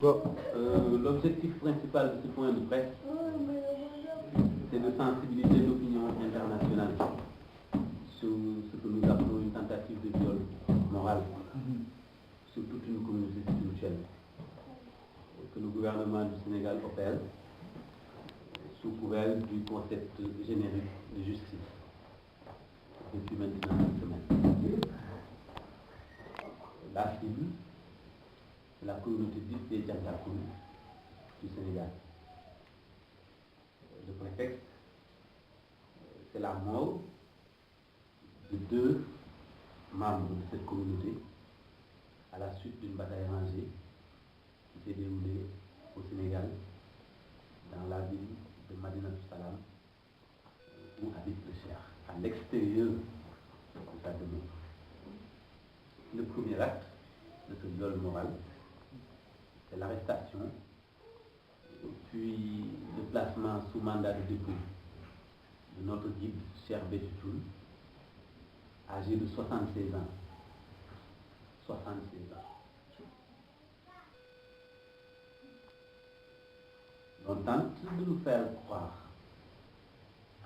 Bon, l'objectif principal de ce point de presse, c'est de sensibiliser l'opinion internationale sur ce que nous appelons une tentative de viol moral sur toute une communauté spirituelle que le gouvernement du Sénégal opère sous couvert du concept générique de justice depuis maintenant une semaine. La cible, c'est la communauté dite des Diantakoun du Sénégal. Le prétexte, c'est la mort de 2 membres de cette communauté à la suite d'une bataille rangée qui s'est déroulée au Sénégal, dans la ville de Madinatou Salam, où habite le Cheikh, à l'extérieur de sa demeure. Le premier acte de ce viol moral, c'est l'arrestation, puis le placement sous mandat de dépôt de notre guide, Cheikh Bétoutoul, âgé de 76 ans. 76 ans. On tente de nous faire croire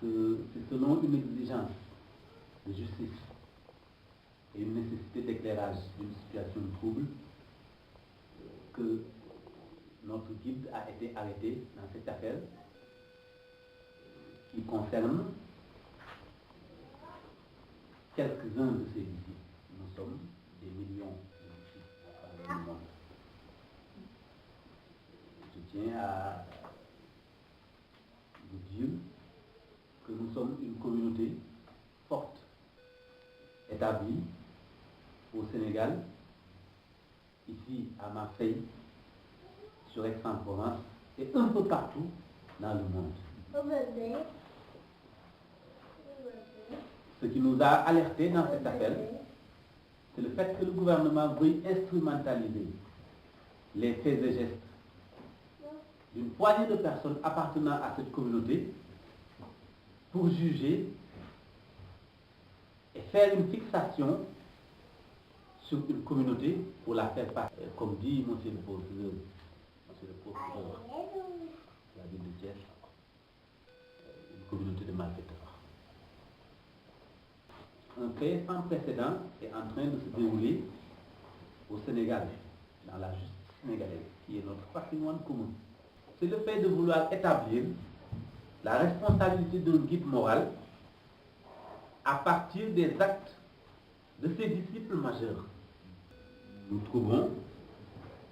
que c'est selon une exigence de justice et une nécessité d'éclairage d'une situation trouble que notre guide a été arrêté dans cette affaire qui concerne quelques-uns de ses disciples. Nous sommes des millions de disciples à travers le monde. Je tiens à vous dire que nous sommes une communauté forte, établie au Sénégal, ici à Marseille, sur Aix-en-Provence et un peu partout dans le monde. Ce qui nous a alertés dans cette affaire, c'est le fait que le gouvernement veuille instrumentaliser les faits et gestes d'une poignée de personnes appartenant à cette communauté pour juger et faire une fixation sur une communauté pour la faire passer, comme dit monsieur le procureur de la ville de Thiès, une communauté de malfaiteurs. Un fait sans précédent est en train de se dérouler au Sénégal, dans la justice sénégalaise, qui est notre patrimoine commun. C'est le fait de vouloir établir la responsabilité d'un guide moral à partir des actes de ses disciples majeurs. Nous trouvons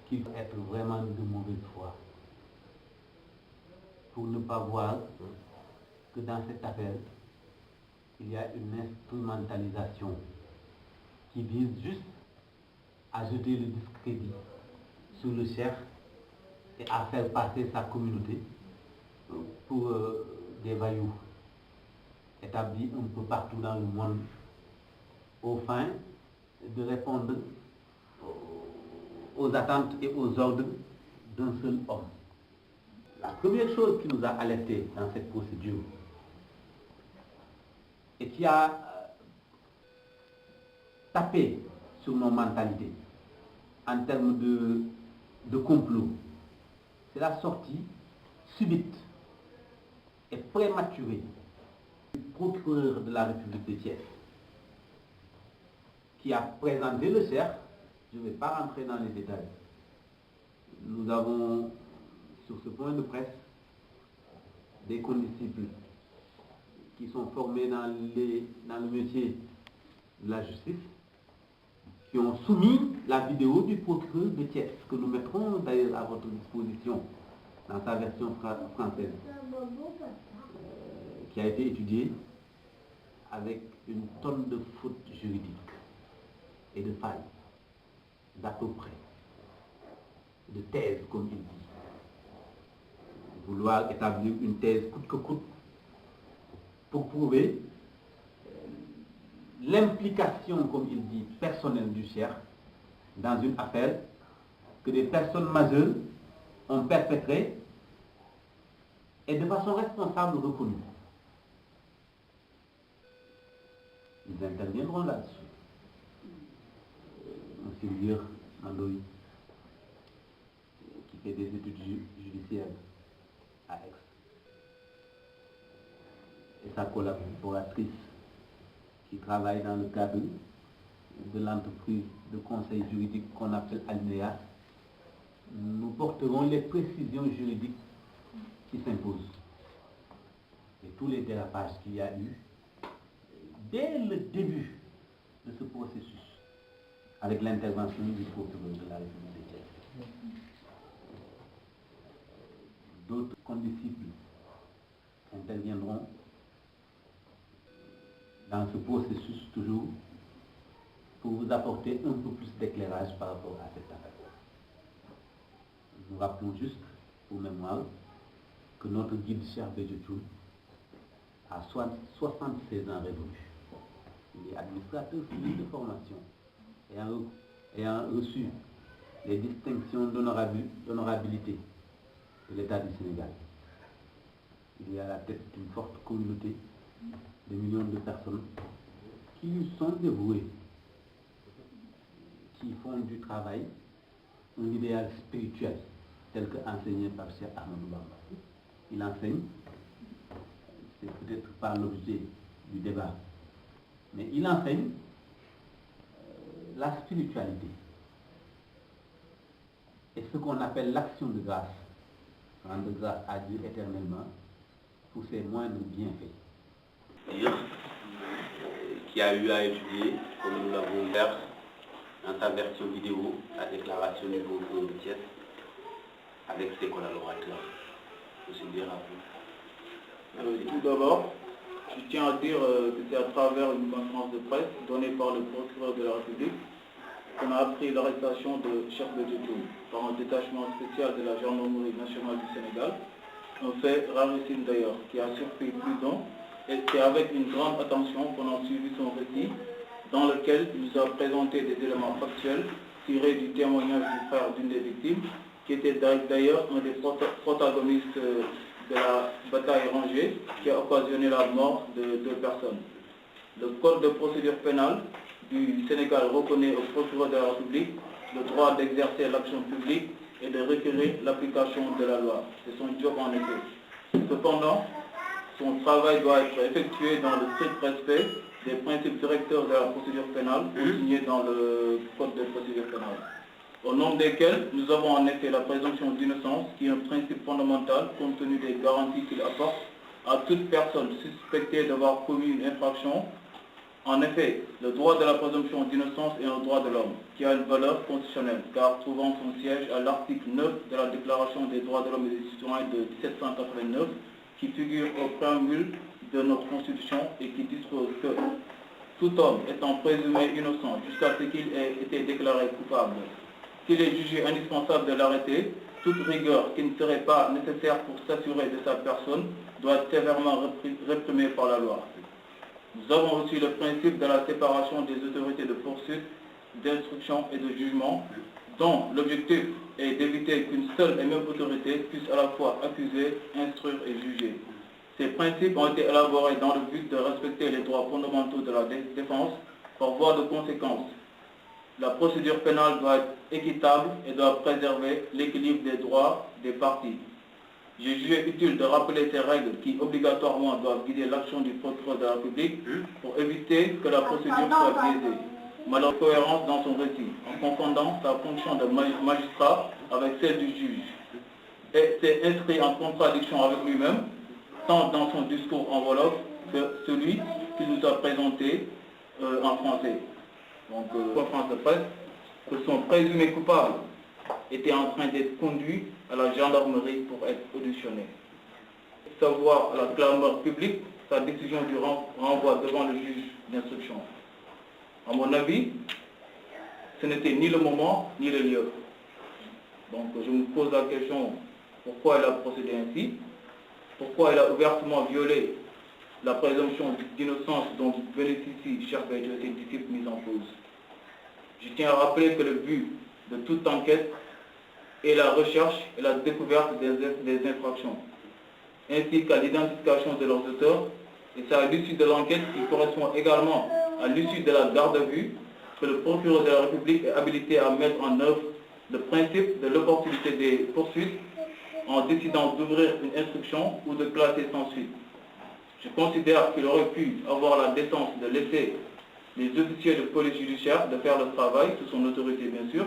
qu'il faut être vraiment de mauvaise foi pour ne pas voir que dans cette affaire, il y a une instrumentalisation qui vise juste à jeter le discrédit sur le chef et à faire passer sa communauté pour des vaillous établis un peu partout dans le monde aux fins de répondre aux attentes et aux ordres d'un seul homme. La première chose qui nous a alertés dans cette procédure et qui a tapé sur nos mentalités en termes de complot, c'est la sortie subite et prématurée du procureur de la République de Thiès qui a présenté le chef. Je ne vais pas rentrer dans les détails. Nous avons sur ce point de presse des condisciples qui sont formés dans le métier de la justice, qui ont soumis la vidéo du procureur de Thiès, que nous mettrons d'ailleurs à votre disposition dans sa version française, qui a été étudiée avec une tonne de fautes juridiques et de failles, d'à peu près, de thèse, comme il dit. Vouloir établir une thèse coûte que coûte pour prouver l'implication, comme il dit, personnelle du chef dans une affaire que des personnes majeures ont perpétrée et de façon responsable reconnue. Ils interviendront là-dessus. Monsieur Lier Mandoï, qui fait des études judiciaires à Aix. Et sa collaboratrice qui travaille dans le cadre de l'entreprise de conseil juridique qu'on appelle Alinéa, nous porterons les précisions juridiques qui s'imposent. Et tous les dérapages qu'il y a eu dès le début de ce processus, avec l'intervention du procureur de la République de Thiès. D'autres condisciples interviendront dans ce processus toujours pour vous apporter un peu plus d'éclairage par rapport à cette affaire. Nous rappelons juste, pour mémoire, que notre guide Cheikh Béthio Thioune a 76 ans révolus. Il est administrateur civil de formation, ayant reçu les distinctions d'honorabilité de l'État du Sénégal. Il est à la tête d'une forte communauté de millions de personnes qui lui sont dévouées, qui font du travail un idéal spirituel tel que enseigné par Cheikh Ahmadou Bamba. Il enseigne, c'est peut-être pas l'objet du débat, mais il enseigne la spiritualité et ce qu'on appelle l'action de grâce, rendre grâce à Dieu éternellement pour ses moindres bienfaits. D'ailleurs, qui a eu à étudier, comme nous l'avons fait, dans sa version vidéo, la déclaration du procureur de Thiès avec ses collaborateurs. Je dire à vous. Tout d'abord, je tiens à dire que c'est à travers une conférence de presse donnée par le procureur de la République qu'on a appris l'arrestation de Cheikh Béthio Thioune par un détachement spécial de la Gendarmerie nationale du Sénégal. Un fait rarissime d'ailleurs, qui a surpris plus d'un, et c'est avec une grande attention qu'on a suivi son récit, dans lequel il nous a présenté des éléments factuels tirés du témoignage du frère d'une des victimes, qui était d'ailleurs un des protagonistes de la bataille rangée qui a occasionné la mort de 2 personnes. Le Code de procédure pénale du Sénégal reconnaît au procureur de la République le droit d'exercer l'action publique et de requérir l'application de la loi. C'est son job en effet. Cependant, son travail doit être effectué dans le strict respect des principes directeurs de la procédure pénale consignés dans le Code de procédure pénale, au nombre desquels nous avons en effet la présomption d'innocence, qui est un principe fondamental compte tenu des garanties qu'il apporte à toute personne suspectée d'avoir commis une infraction. En effet, le droit de la présomption d'innocence est un droit de l'homme qui a une valeur constitutionnelle, car trouvant son siège à l'article 9 de la Déclaration des droits de l'homme et des citoyens de 1789, qui figure au préambule de notre Constitution et qui dispose que tout homme étant présumé innocent jusqu'à ce qu'il ait été déclaré coupable, s'il est jugé indispensable de l'arrêter, toute rigueur qui ne serait pas nécessaire pour s'assurer de sa personne doit être sévèrement réprimée par la loi. Nous avons aussi le principe de la séparation des autorités de poursuite, d'instruction et de jugement, dont l'objectif est d'éviter qu'une seule et même autorité puisse à la fois accuser, instruire et juger. Ces principes ont été élaborés dans le but de respecter les droits fondamentaux de la défense par voie de conséquence. La procédure pénale doit être équitable et doit préserver l'équilibre des droits des parties. J'ai jugé utile de rappeler ces règles qui obligatoirement doivent guider l'action du procureur de la République pour éviter que la procédure soit biaisée. Malheureusement, cohérence dans son récit, en confondant sa fonction de magistrat avec celle du juge. Et c'est inscrit en contradiction avec lui-même, tant dans son discours enveloppe que celui qu'il nous a présenté en français. Donc, conférence de presse, que son présumé coupable était en train d'être conduit à la gendarmerie pour être auditionné. Savoir à la clameur publique sa décision du renvoi devant le juge d'instruction. À mon avis, ce n'était ni le moment ni le lieu. Donc je me pose la question, pourquoi il a procédé ainsi? Pourquoi il a ouvertement violé la présomption d'innocence dont bénéficie Cheikh Béthio et ses disciples mis en cause? Je tiens à rappeler que le but de toute enquête est la recherche et la découverte des infractions, ainsi qu'à l'identification de leurs auteurs, et c'est à l'issue de l'enquête qui correspond également à l'issue de la garde à vue que le procureur de la République est habilité à mettre en œuvre le principe de l'opportunité des poursuites en décidant d'ouvrir une instruction ou de classer sans suite. Je considère qu'il aurait pu avoir la décence de laisser les officiers de police judiciaire de faire le travail, sous son autorité bien sûr,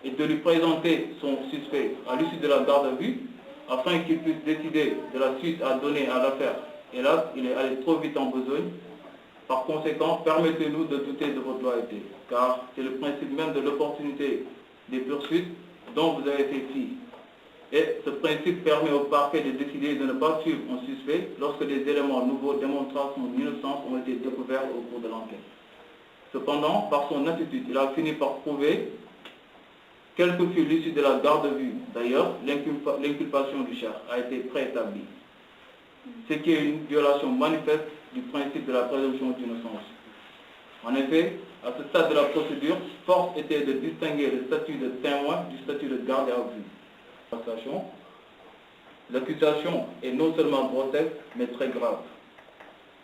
et de lui présenter son suspect à l'issue de la garde à vue, afin qu'il puisse décider de la suite à donner à l'affaire. Et là, il est allé trop vite en besogne. Par conséquent, permettez-nous de douter de votre loyauté, car c'est le principe même de l'opportunité des poursuites dont vous avez fait fi. Et ce principe permet au parquet de décider de ne pas suivre un suspect lorsque des éléments nouveaux démontrant son innocence ont été découverts au cours de l'enquête. Cependant, par son attitude, il a fini par prouver, quelle que fût l'issue de la garde à vue. D'ailleurs, l'inculpation du chef a été préétablie, ce qui est une violation manifeste du principe de la présomption d'innocence. En effet, à ce stade de la procédure, force était de distinguer le statut de témoin du statut de garde à vue. L'accusation est non seulement grotesque, mais très grave,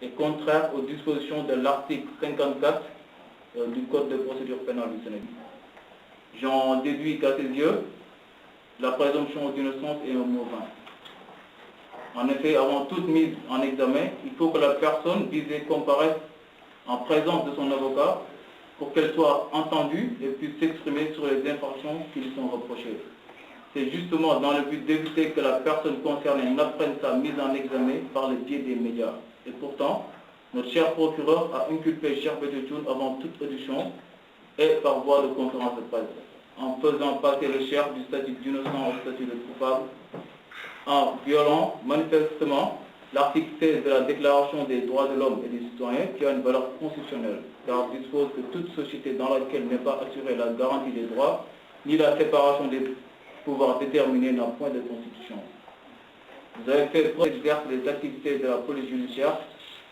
et contraire aux dispositions de l'article 54 du Code de procédure pénale du Sénégal. J'en déduis qu'à ses yeux, la présomption d'innocence est un mot vain. En effet, avant toute mise en examen, il faut que la personne visée comparaisse en présence de son avocat pour qu'elle soit entendue et puisse s'exprimer sur les infractions qui lui sont reprochées. C'est justement dans le but d'éviter que la personne concernée n'apprenne sa mise en examen par le biais des médias. Et pourtant, notre cher procureur a inculpé Cheikh Béthio Thioune avant toute audition et par voie de conférence de presse, en faisant passer le chef du statut d'innocent au statut de coupable, en violant manifestement l'article 16 de la Déclaration des droits de l'homme et des citoyens, qui a une valeur constitutionnelle, car il dispose que toute société dans laquelle n'est pas assurée la garantie des droits, ni la séparation des pouvoirs déterminés n'a point de constitution. Vous avez fait preuve des activités de la police judiciaire,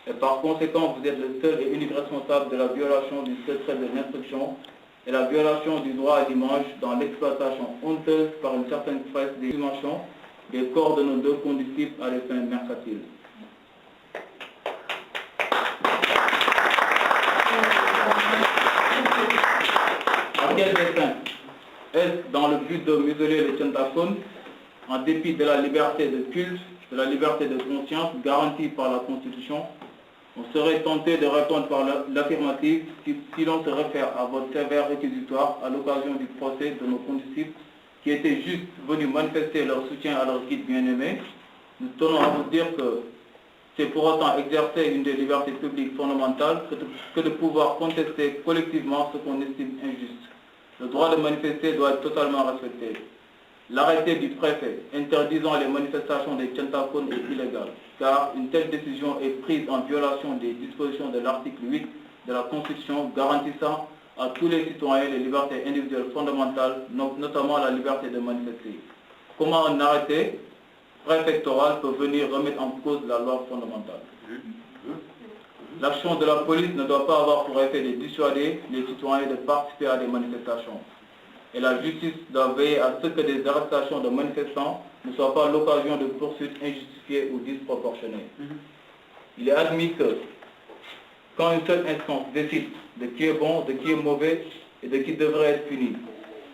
et par conséquent, vous êtes le seul et unique responsable de la violation du secret de l'instruction et la violation du droit à l'image dans l'exploitation honteuse par une certaine presse des dimensions des corps de nos deux condisciples à des fins mercantiles. À quel dessein? Est-ce dans le but de museler les Tchantakoun, en dépit de la liberté de culte, de la liberté de conscience garantie par la Constitution? On serait tenté de répondre par l'affirmative si l'on se réfère à votre sévère réquisitoire à l'occasion du procès de nos condisciples qui étaient juste venus manifester leur soutien à leur guide bien-aimé. Nous tenons à vous dire que c'est pour autant exercer une des libertés publiques fondamentales que de pouvoir contester collectivement ce qu'on estime injuste. Le droit de manifester doit être totalement respecté. L'arrêté du préfet interdisant les manifestations des Tchantakoun est illégal, car une telle décision est prise en violation des dispositions de l'article 8 de la Constitution garantissant à tous les citoyens les libertés individuelles fondamentales, notamment la liberté de manifester. Comment un arrêté préfectoral peut venir remettre en cause la loi fondamentale? L'action de la police ne doit pas avoir pour effet de dissuader les citoyens de participer à des manifestations. Et la justice doit veiller à ce que des arrestations de manifestants ne soient pas l'occasion de poursuites injustifiées ou disproportionnées. Il est admis que quand une seule instance décide de qui est bon, de qui est mauvais et de qui devrait être puni,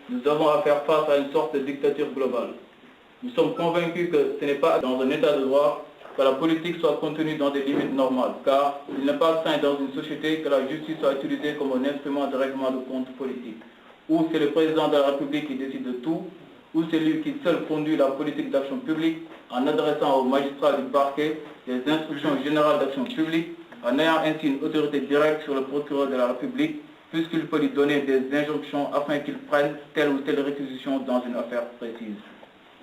nous avons à faire face à une sorte de dictature globale. Nous sommes convaincus que ce n'est pas dans un état de droit que la politique soit contenue dans des limites normales, car il n'est pas sain dans une société que la justice soit utilisée comme un instrument de règlement de compte politique, où c'est le président de la République qui décide de tout, où c'est lui qui seul conduit la politique d'action publique en adressant aux magistrats du parquet des instructions générales d'action publique, en ayant ainsi une autorité directe sur le procureur de la République, puisqu'il peut lui donner des injonctions afin qu'il prenne telle ou telle réquisition dans une affaire précise.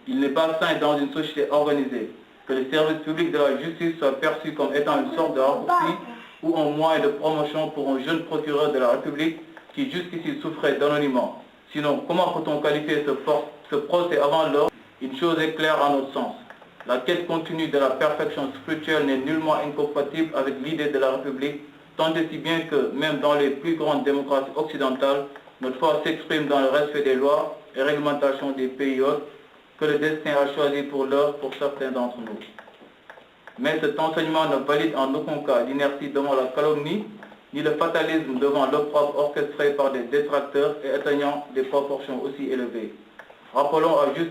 Il n'est pas sain dans une société organisée que le service public de la justice soit perçu comme étant une sorte de raccourci ou un moyen de promotion pour un jeune procureur de la République qui jusqu'ici souffrait d'anonymat. Sinon, comment peut-on qualifier ce procès avant l'heure? Une chose est claire à notre sens. La quête continue de la perfection spirituelle n'est nullement incompatible avec l'idée de la République, tant et si bien que, même dans les plus grandes démocraties occidentales, notre foi s'exprime dans le respect des lois et réglementations des pays autres que le destin a choisi pour l'heure pour certains d'entre nous. Mais cet enseignement ne valide en aucun cas l'inertie devant la calomnie, ni le fatalisme devant l'opprobre orchestré par des détracteurs et atteignant des proportions aussi élevées. Rappelons juste